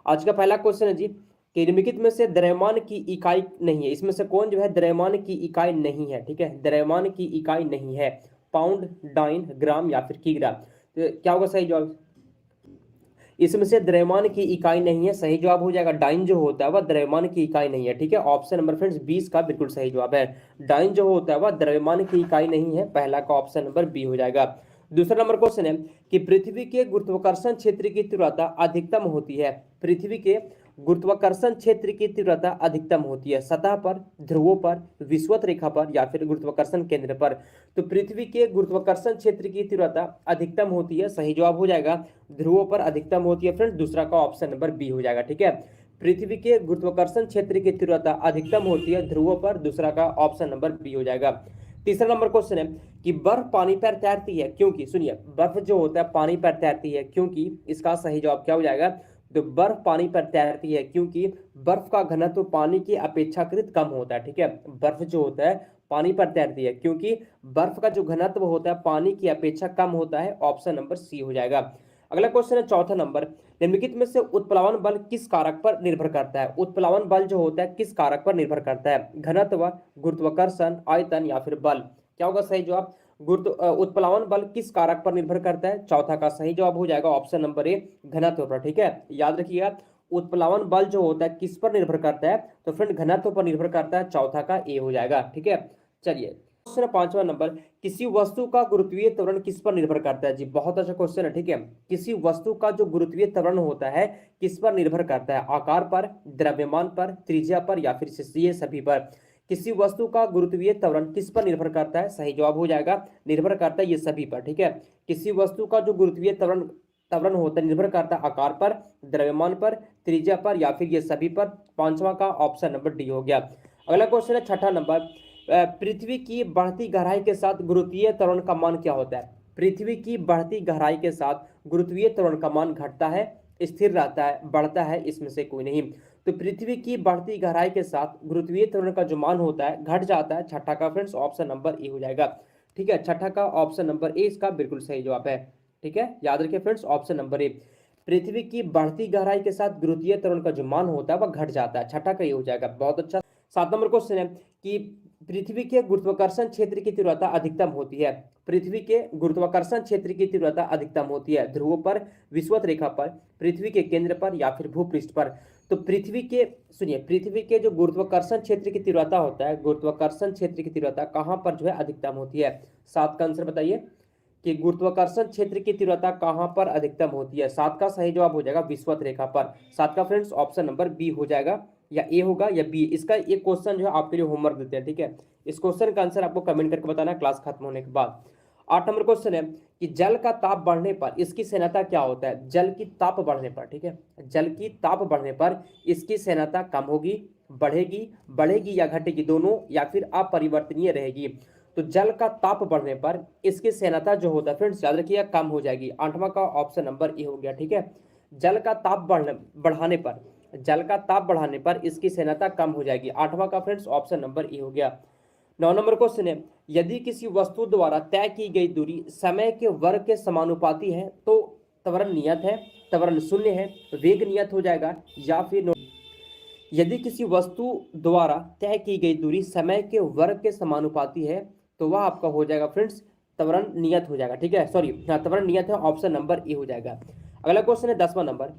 आज का पहला क्वेश्चन है जी कि निम्नलिखित में से द्रव्यमान की इकाई नहीं है, इसमें से कौन जो है द्रव्यमान की इकाई नहीं है। ठीक है, द्रव्यमान की इकाई नहीं है, पाउंड, डाइन, ग्राम या फिर किग्रा। तो क्या होगा सही जवाब? इसमें से द्रव्यमान की इकाई नहीं है, सही जवाब हो जाएगा डाइन जो होता है वह द्रव्यमान की इकाई नहीं है। ठीक है, ऑप्शन नंबर फ्रेंड्स 20 का बिल्कुल सही जवाब है। डाइन जो होता है वह द्रव्यमान की इकाई नहीं है, पहला का ऑप्शन नंबर बी हो जाएगा। दूसरा नंबर क्वेश्चन है कि पृथ्वी के गुरुत्वाकर्षण क्षेत्र की तीव्रता अधिकतम होती है। पृथ्वी के गुरुत्वाकर्षण क्षेत्र की तीव्रता अधिकतम होती है सतह पर, ध्रुवों पर, विषुवत रेखा पर या फिर गुरुत्वाकर्षण केंद्र पर। तो पृथ्वी के गुरुत्वाकर्षण क्षेत्र की तीव्रता अधिकतम होती है, सही जवाब हो जाएगा ध्रुवों पर अधिकतम होती है फ्रेंड्स, दूसरा का ऑप्शन नंबर बी हो जाएगा। ठीक है, पृथ्वी के गुरुत्वाकर्षण क्षेत्र की तीव्रता अधिकतम होती है ध्रुवों पर, दूसरा का ऑप्शन नंबर बी हो जाएगा। तीसरा नंबर क्वेश्चन है कि बर्फ पानी पर तैरती है क्योंकि, सुनिए, बर्फ जो होता है पानी पर तैरती है क्योंकि, इसका सही जवाब क्या हो जाएगा? तो बर्फ पानी पर तैरती है क्योंकि बर्फ का घनत्व पानी की अपेक्षाकृत कम होता है। ठीक है, बर्फ जो होता है पानी पर तैरती है क्योंकि बर्फ का जो घनत्व होता है पानी की अपेक्षा कम होता है, ऑप्शन नंबर सी हो जाएगा। अगला क्वेश्चन है चौथा नंबर, निम्नलिखित में से उत्प्लावन बल किस कारक पर निर्भर करता है? उत्प्लावन बल जो होता है किस कारक पर निर्भर करता है? घनत्व, गुरुत्वाकर्षण, आयतन या फिर बल? क्या होगा सही जवाब? उत्प्लावन बल किस कारक पर निर्भर करता है? चौथा का सही जवाब हो जाएगा ऑप्शन नंबर ए, घनत्व पर। ठीक है, याद रखिएगा उत्प्लावन बल जो होता है किस पर निर्भर करता है? तो फ्रेंड घनत्व पर निर्भर करता है, चौथा का ए हो जाएगा। ठीक है, चलिए क्वेश्चन पांचवा नंबर, किसी वस्तु का गुरुत्वीय त्वरण किस पर निर्भर करता है? जी बहुत अच्छा क्वेश्चन है। ठीक है, किसी वस्तु का जो गुरुत्वीय त्वरण होता है किस पर निर्भर करता है? आकार पर, द्रव्यमान पर, त्रिज्या पर या फिर ये सभी पर? किसी वस्तु का गुरुत्वीय त्वरण किस पर निर्भर करता है? सही जवाब हो जाएगा निर्भर करता है ये सभी पर। ठीक है, किसी वस्तु का जो गुरुत्वीय त्वरण त्वरण होता है निर्भर करता है आकार पर, द्रव्यमान पर, त्रिज्या पर या फिर ये सभी पर। पांचवा का ऑप्शन नंबर डी हो गया। अगला क्वेश्चन है छठा नंबर, पृथ्वी की बढ़ती गहराई के साथ गुरुत्वीय त्वरण का मान क्या होता है? पृथ्वी की बढ़ती गहराई के साथ गुरुत्वीय त्वरण का मान घटता है, स्थिर रहता है, बढ़ता है, इसमें से कोई नहीं। तो पृथ्वी की बढ़ती गहराई के साथ गुरुत्वीय त्वरण का जो मान होता है घट जाता है, छठा का फ्रेंड्स ऑप्शन नंबर ए हो जाएगा। ठीक है, छठा का ऑप्शन नंबर ए इसका बिल्कुल सही जवाब है। ठीक है, याद रखिए फ्रेंड्स ऑप्शन नंबर ए, पृथ्वी की बढ़ती गहराई के साथ गुरुत्वीय त्वरण का जो मान होता है वह घट जाता है, छठा का ये हो जाएगा। बहुत अच्छा। 7 नंबर क्वेश्चन है कि पृथ्वी के गुरुत्वाकर्षण क्षेत्र की तीव्रता अधिकतम होती है। पृथ्वी के गुरुत्वाकर्षण क्षेत्र की तीव्रता अधिकतम होती है ध्रुवों पर, विषुवत रेखा पर, पृथ्वी के केंद्र पर या फिर भूपृष्ठ पर? तो पृथ्वी के, सुनिए, पृथ्वी के जो गुरुत्वाकर्षण क्षेत्र की तीव्रता होता है, गुरुत्वाकर्षण क्षेत्र की तीव्रता कहां पर जो है अधिकतम होती है? 7 का आंसर बताइए कि गुरुत्वाकर्षण क्षेत्र की तीव्रता कहां पर अधिकतम होती है? 7 का सही जवाब हो जाएगा विषुवत रेखा पर। 7 का फ्रेंड्स ऑप्शन नंबर बी हो जाएगा, या ए होगा या बी। इसका एक क्वेश्चन जो है आपके लिए होमवर्क देते हैं। ठीक है, इस क्वेश्चन का आंसर आपको कमेंट करके बताना है क्लास खत्म होने के बाद। 8 नंबर क्वेश्चन है कि जल का ताप बढ़ने पर इसकी सेनता क्या होता है? जल की ताप बढ़ने पर, ठीक है, जल की ताप बढ़ने पर इसकी सेनता कम होगी, बढ़ेगी, बढ़ेगी या घटेगी, दोनों, या फिर अपरिवर्तनीय रहेगी? तो जल का ताप बढ़ने पर इसकी सेनता जो होता है फ्रेंड्स याद रखिएगा कम हो जाएगी, 8वां का ऑप्शन नंबर ए हो गया। ठीक है, जल का ताप बढ़ाने पर, जल का ताप बढ़ाने पर इसकी सेनता कम हो जाएगी, 8वां का फ्रेंड्स ऑप्शन नंबर ए हो गया। 9 नंबर क्वेश्चन है, यदि किसी वस्तु द्वारा तय की गई दूरी समय के वर्ग के समानुपाती है तो त्वरण नियत है, त्वरण शून्य है, वेग नियत हो जाएगा या फिर यदि किसी वस्तु द्वारा तय की गई दूरी समय के वर्ग के समानुपाती है तो वह आपका हो जाएगा फ्रेंड्स त्वरण नियत हो जाएगा। ठीक है, सॉरी, हाँ त्वरण नियत है, ऑप्शन नंबर ए हो जाएगा। अगला क्वेश्चन है 10वां नंबर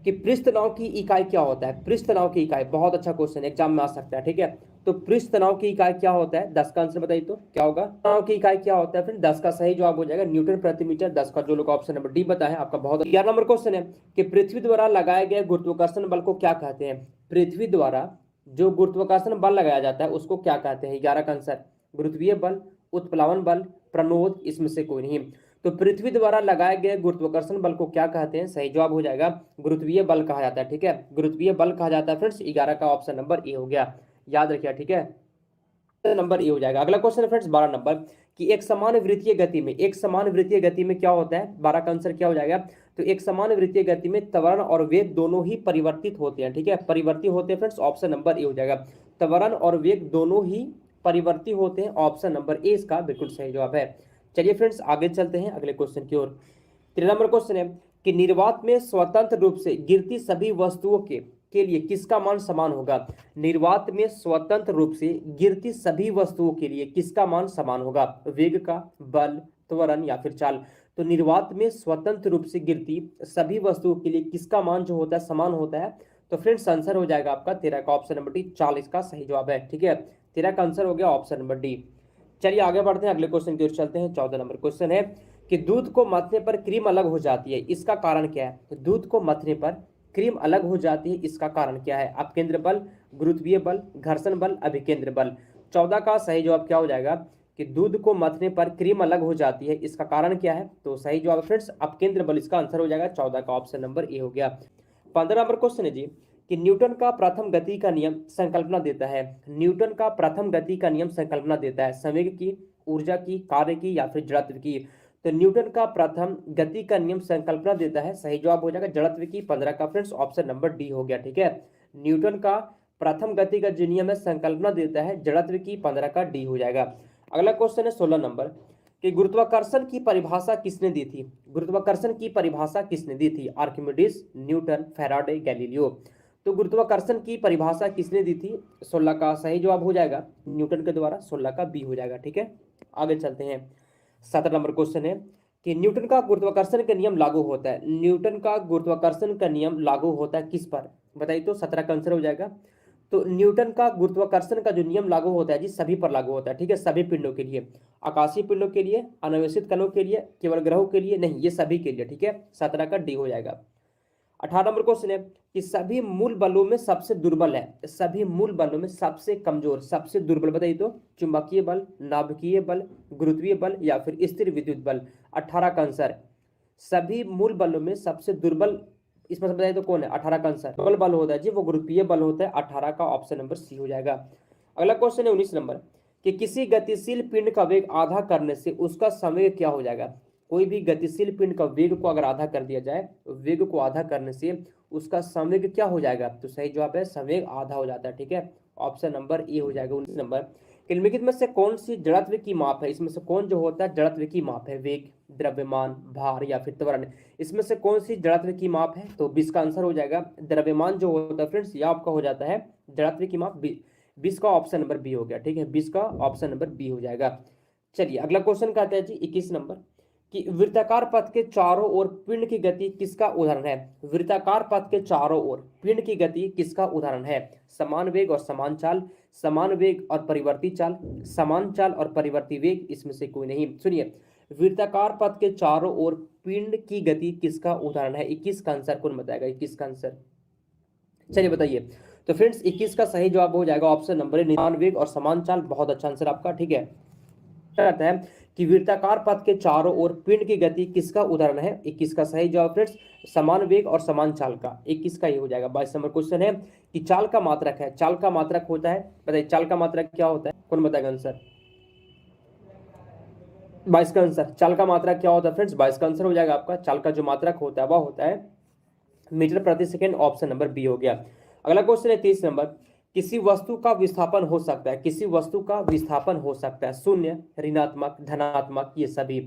कि पृष्ठ तनाव की इकाई क्या होता है? पृष्ठ तनाव की इकाई, बहुत अच्छा क्वेश्चन एग्जाम में आ सकता है। ठीक है, तो पृष्ठ तनाव की इकाई क्या होता है? 10 का आंसर बताइए तो क्या होगा? तनाव की इकाई क्या होता है? फिर 10 का सही जवाब हो जाएगा न्यूटन प्रति मीटर। 10 का जो लोग ऑप्शन नंबर डी बताया आपका बहुत। 11 नंबर क्वेश्चन है कि पृथ्वी द्वारा लगाए गए गुरुत्वाकर्षण बल को क्या कहते हैं? पृथ्वी द्वारा जो गुरुत्वाकर्षण बल लगाया जाता है उसको क्या कहते हैं? 11 का आंसर, गुरुत्वीय बल, उत्प्लावन बल, प्रणोद, इसमें से कोई नहीं। तो पृथ्वी द्वारा लगाए गए गुरुत्वाकर्षण बल को क्या कहते हैं? सही जवाब हो जाएगा गुरुत्वीय बल कहा जाता है। ठीक है, गुरुत्वीय बल कहा जाता है फ्रेंड्स, 11 का ऑप्शन नंबर ए हो गया, याद रखिए। ठीक है, नंबर ए हो जाएगा। अगला क्वेश्चन है फ्रेंड्स 12 नंबर कि एक समान वृत्तीय गति में, एक समान वृत्तीय गति में क्या होता है? 12 का आंसर क्या हो जाएगा? तो एक समान वृत्तीय गति में त्वरण और वेग दोनों ही परिवर्तित होते हैं। ठीक है, परिवर्तित होते हैं फ्रेंड्स, ऑप्शन नंबर ए हो जाएगा। त्वरण और वेग दोनों ही परिवर्तित होते हैं, ऑप्शन नंबर ए इसका बिल्कुल सही जवाब है। चलिए फ्रेंड्स आगे चलते हैं अगले क्वेश्चन की ओर। 13 नंबर क्वेश्चन है कि निर्वात में स्वतंत्र रूप से गिरती सभी वस्तुओं के लिए किसका मान समान होगा। निर्वात में स्वतंत्र रूप से गिरती सभी वस्तुओं के लिए किसका मान समान होगा, वेग का, बल, त्वरण या फिर चाल। तो निर्वात में स्वतंत्र रूप से गिरती सभी वस्तुओं के लिए किसका मान जो होता है समान होता है। तो फ्रेंड्स आंसर हो जाएगा आपका 13 का ऑप्शन नंबर डी, चाल इसका सही जवाब है। ठीक है, 13 का आंसर हो गया ऑप्शन नंबर डी। चलिए आगे बढ़ते हैं, अगले क्वेश्चन की ओर चलते हैं। 14 नंबर क्वेश्चन है कि दूध को मथने पर क्रीम अलग हो जाती है, इसका कारण क्या है। तो दूध को मथने पर क्रीम अलग हो जाती है, इसका कारण क्या है। अपकेंद्र बल, गुरुत्वीय बल, घर्षण बल, अभिकेंद्र बल। 14 का सही जवाब क्या हो जाएगा कि दूध को मथने पर क्रीम अलग हो जाती है, इसका कारण क्या है। तो सही जवाब फ्रेंड्स अपकेंद्र बल, इसका आंसर हो जाएगा 14 का ऑप्शन नंबर ए हो गया। 15 नंबर क्वेश्चन है जी कि न्यूटन का प्रथम गति का नियम संकल्पना देता है। न्यूटन का प्रथम गति का नियम संकल्पना देता है संवेग की, ऊर्जा की, कार्य की या फिर जड़त्व की। तो न्यूटन का प्रथम गति का नियम संकल्पना देता है, सही जवाब हो जाएगा जड़त्व की, 15 का फ्रेंड्स ऑप्शन नंबर डी हो गया। ठीक है, न्यूटन का प्रथम गति का जो नियम है संकल्पना देता है जड़त्व की, 15 का डी हो जाएगा। अगला क्वेश्चन है 16 नंबर कि गुरुत्वाकर्षण की परिभाषा किसने दी थी। गुरुत्वाकर्षण की परिभाषा किसने दी थी, आर्किमिडीज, न्यूटन, फैराडे, गैलीलियो। तो गुरुत्वाकर्षण की परिभाषा किसने दी थी, 16 का सही जवाब हो जाएगा न्यूटन के द्वारा, 16 का बी हो जाएगा। ठीक है, आगे चलते हैं। 17 नंबर क्वेश्चन है कि न्यूटन का गुरुत्वाकर्षण का नियम लागू होता है। न्यूटन का गुरुत्वाकर्षण का नियम लागू होता है किस पर, बताइए। तो 17 का आंसर हो जाएगा। तो न्यूटन का गुरुत्वाकर्षण का जो नियम लागू होता है जी सभी पर लागू होता है। ठीक है, सभी पिंडों के लिए, आकाशीय पिंडों के लिए, अनावेशित कणों के लिए, केवल ग्रहों के लिए नहीं, ये सभी के लिए। ठीक है, 17 का डी हो जाएगा। 18 नंबर क्वेश्चन है कि सभी मूल बलों में सबसे दुर्बल है, सभी मूल बलों में सबसे कमजोर, सबसे दुर्बल बताइए। तो चुंबकीय बल, नाभिकीय बल, गुरुत्वीय बल या फिर स्थिर विद्युत बल। 18 का आंसर सभी मूल बलों में सबसे दुर्बल, इसमें से बताइए तो कौन है। 18 का आंसर दुर्बल बल होता है जी वो गुरुत्वीय बल होता है, 18 का ऑप्शन नंबर सी हो जाएगा। अगला क्वेश्चन है 19 नंबर कि किसी गतिशील पिंड का वेग आधा करने से उसका संवेग क्या हो जाएगा। कोई भी गतिशील पिंड का वेग को अगर आधा कर दिया जाए, वेग को आधा करने से उसका संवेग क्या हो जाएगा। तो सही जवाब है संवेग आधा हो जाता है। ठीक है, ऑप्शन नंबर ए हो जाएगा। 19 नंबर निम्नलिखित में से कौन सी जड़त्व की माप है, इसमें से कौन जो होता है जड़त्व की माप है, वेग, द्रव्यमान, भार या फिर त्वरण, इसमें से कौन सी जड़त्व की माप है। तो 20 का आंसर हो जाएगा द्रव्यमान जो होता है फ्रेंड्स, यह आपका हो जाता है जड़त्व की माप, 20 का ऑप्शन नंबर बी हो गया। ठीक है, 20 का ऑप्शन नंबर बी हो जाएगा। चलिए अगला क्वेश्चन कहता है जी 21 नंबर कि वृत्ताकार पथ के चारों ओर पिंड की गति किसका उदाहरण है। वृत्ताकार पथ के चारों ओर पिंड की गति किसका उदाहरण है। समान वेग और समान चाल, समान वेग और परिवर्ती चाल, समान चाल और परिवर्ती वेग, इसमें से कोई नहीं। सुनिए, वृत्ताकार पथ के चारों ओर पिंड की गति किसका उदाहरण है। 21 का आंसर कौन बताएगा, 21 का आंसर चलिए बताइए। तो फ्रेंड्स 21 का सही जवाब हो जाएगा ऑप्शन नंबर ए, समान वेग और समान चाल। बहुत अच्छा आंसर आपका। ठीक है, कहता है कि वृत्ताकार पथ के चारों ओर पिंड की गति किसका उदाहरण है। 21 का सही जवाब फ्रेंड्स समान वेग और समान चाल का, 21 का ये हो जाएगा। 22 नंबर क्वेश्चन है कि चाल का मात्रक है, चाल का मात्रक होता है, बताइए चाल का मात्रक क्या होता है, कौन बताएगा आंसर। 22 का आंसर चाल का मात्रक क्या होता है फ्रेंड्स, 22 का आंसर हो जाएगा आपका। चाल का जो मात्रक होता है वह होता है मीटर प्रति सेकेंड, ऑप्शन नंबर बी हो गया। अगला क्वेश्चन है 30 नंबर, किसी वस्तु का विस्थापन हो सकता है, किसी वस्तु का विस्थापन हो सकता है शून्य, ऋणात्मक, धनात्मक, ये सभी।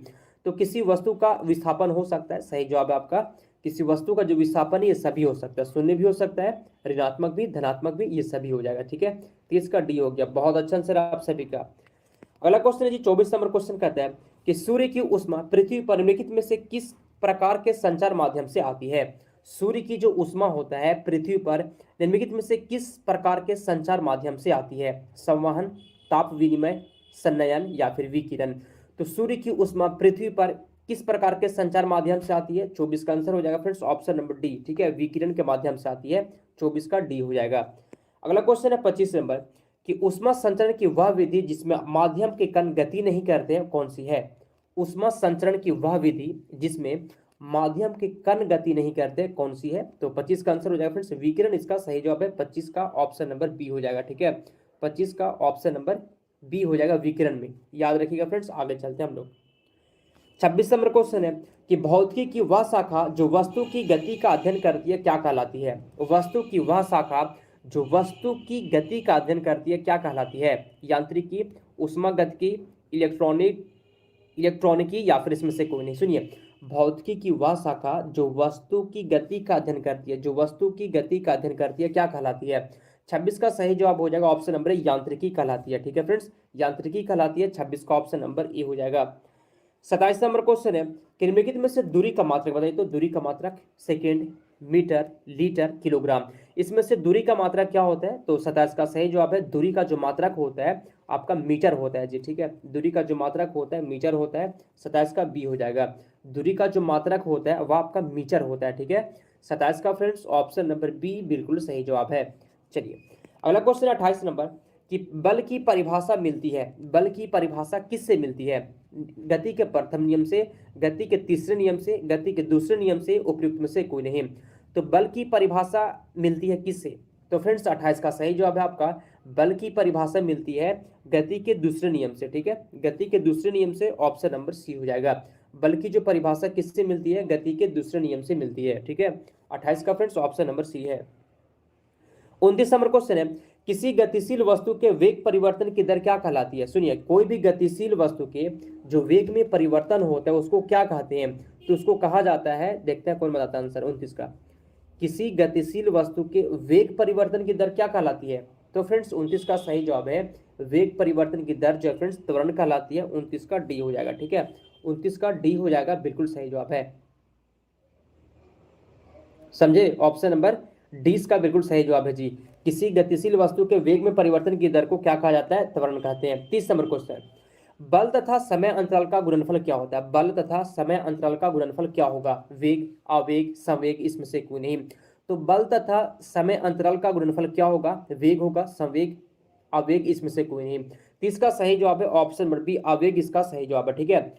तो किसी वस्तु का विस्थापन हो सकता है, सही जवाब है आपका किसी वस्तु का जो विस्थापन है ये सभी हो सकता है, शून्य भी हो सकता है, ऋणात्मक भी, धनात्मक भी, ये सभी हो जाएगा। ठीक है, 30 का डी हो गया। बहुत अच्छा आंसर आप सभी का। अगला क्वेश्चन है जी 24 नंबर क्वेश्चन कहता है कि सूर्य की ऊष्मा पृथ्वी पर निम्नलिखित में से किस प्रकार के संचार माध्यम से आती है। सूर्य की जो ऊष्मा होता है पृथ्वी पर निम्नलिखित में से किस प्रकार के संचार माध्यम से आती है। संवहन, ताप विनिमय, संनयन या फिर विकिरण। तो सूर्य की ऊष्मा पृथ्वी पर किस प्रकार के संचार माध्यम से आती है। 24 का आंसर हो जाएगा फ्रेंड्स ऑप्शन नंबर डी। ठीक है, विकिरण के माध्यम से आती है, 24 का डी हो जाएगा। अगला क्वेश्चन है 25 नंबर कि ऊष्मा संचरण की वह विधि जिसमें माध्यम के कण गति नहीं करते हैं, कौन सी है। ऊष्मा संचरण की वह विधि जिसमें माध्यम के कण गति नहीं करते, कौन सी है। तो 25 का आंसर हो जाएगा फ्रेंड्स विकिरण, इसका सही जवाब है 25 का ऑप्शन नंबर बी हो जाएगा। ठीक है, 25 का ऑप्शन नंबर बी हो जाएगा विकिरण में, याद रखिएगा फ्रेंड्स। आगे चलते हैं हम लोग। 26 नंबर क्वेश्चन है कि भौतिकी की वह शाखा जो वस्तु की गति का अध्ययन करती है क्या कहलाती है। वस्तु की वह शाखा जो वस्तु की गति का अध्ययन करती है क्या कहलाती है। यांत्रिकी, ऊष्मागतिकी, इलेक्ट्रॉनिकी या फिर इसमें से कोई नहीं। सुनिए, भौतिकी की वह शाखा जो वस्तु की गति का अध्ययन करती है, जो वस्तु की गति का अध्ययन करती है, क्या कहलाती है? 26 का सही जवाब हो जाएगा ऑप्शन नंबर यांत्रिकी कहलाती है। ठीक है फ्रेंड्स, यांत्रिकी कहलाती है। 26 का ऑप्शन नंबर ए हो जाएगा। 27 नंबर क्वेश्चन है, निम्नलिखित में से दूरी का मात्रक बताइए। तो दूरी का मात्रक सेकेंड, मीटर, लीटर, किलोग्राम। इसमें से दूरी का मात्रक क्या होता है? तो 27 का सही जवाब है, दूरी का जो मात्रक होता है आपका मीटर होता है जी। ठीक है, दूरी का जो मात्रक होता है मीटर होता है। 27 का बी हो जाएगा। दूरी का जो मात्रक होता है वह आपका मीटर होता है। ठीक है, 27 का फ्रेंड्स ऑप्शन नंबर बी बिल्कुल सही जवाब है। चलिए अगला क्वेश्चन 28 नंबर, कि बल की परिभाषा मिलती है, बल की परिभाषा किससे मिलती है? गति के प्रथम नियम से, गति के तीसरे नियम से, गति के दूसरे नियम से, उपयुक्त में से कोई नहीं। तो बल की परिभाषा मिलती है किससे? तो फ्रेंड्स 28 का सही जवाब है आपका, बल की परिभाषा मिलती है गति के दूसरे नियम से। ठीक है, गति के दूसरे नियम से, ऑप्शन नंबर सी हो जाएगा। बल की जो परिभाषा किससे मिलती है? गति के दूसरे नियम से मिलती है। ठीक है, 28 का फ्रेंड्स ऑप्शन नंबर सी है। 29 नंबर क्वेश्चन है, किसी गतिशील वस्तु के वेग परिवर्तन की दर क्या कहलाती है? सुनिए, कोई भी गतिशील वस्तु के जो वेग में परिवर्तन होता है उसको क्या कहते हैं? तो उसको कहा जाता है, देखते हैं कौन बताता है आंसर 29 का। किसी गतिशील वस्तु के वेग परिवर्तन की दर क्या कहलाती है? तो फ्रेंड्स 29 का सही जवाब है, वेग परिवर्तन की दर जो है फ्रेंड्स त्वरण कहलाती है। 29 का डी हो जाएगा। ठीक है, 29 का डी हो जाएगा, बिल्कुल सही जवाब है। समझे, ऑप्शन नंबर डी इसका बिल्कुल सही जवाब है जी। किसी गतिशील वस्तु के वेग में परिवर्तन की दर को क्या कहा जाता है? त्वरण कहते हैं। 30 नंबर क्वेश्चन, बल तथा समय अंतराल का गुणनफल क्या होता है? बल तथा समय अंतराल का गुणनफल क्या होगा? वेग, आवेग, संवेग, इसमें से कोई नहीं। तो बल तथा समय अंतराल का गुणनफल क्या होगा? वेग होगा, संवेग, आवेग, इसमें से कोई नहीं। तो इसका सही जवाब है ऑप्शन नंबर बी, आवेग इसका सही जवाब है। ठीक है,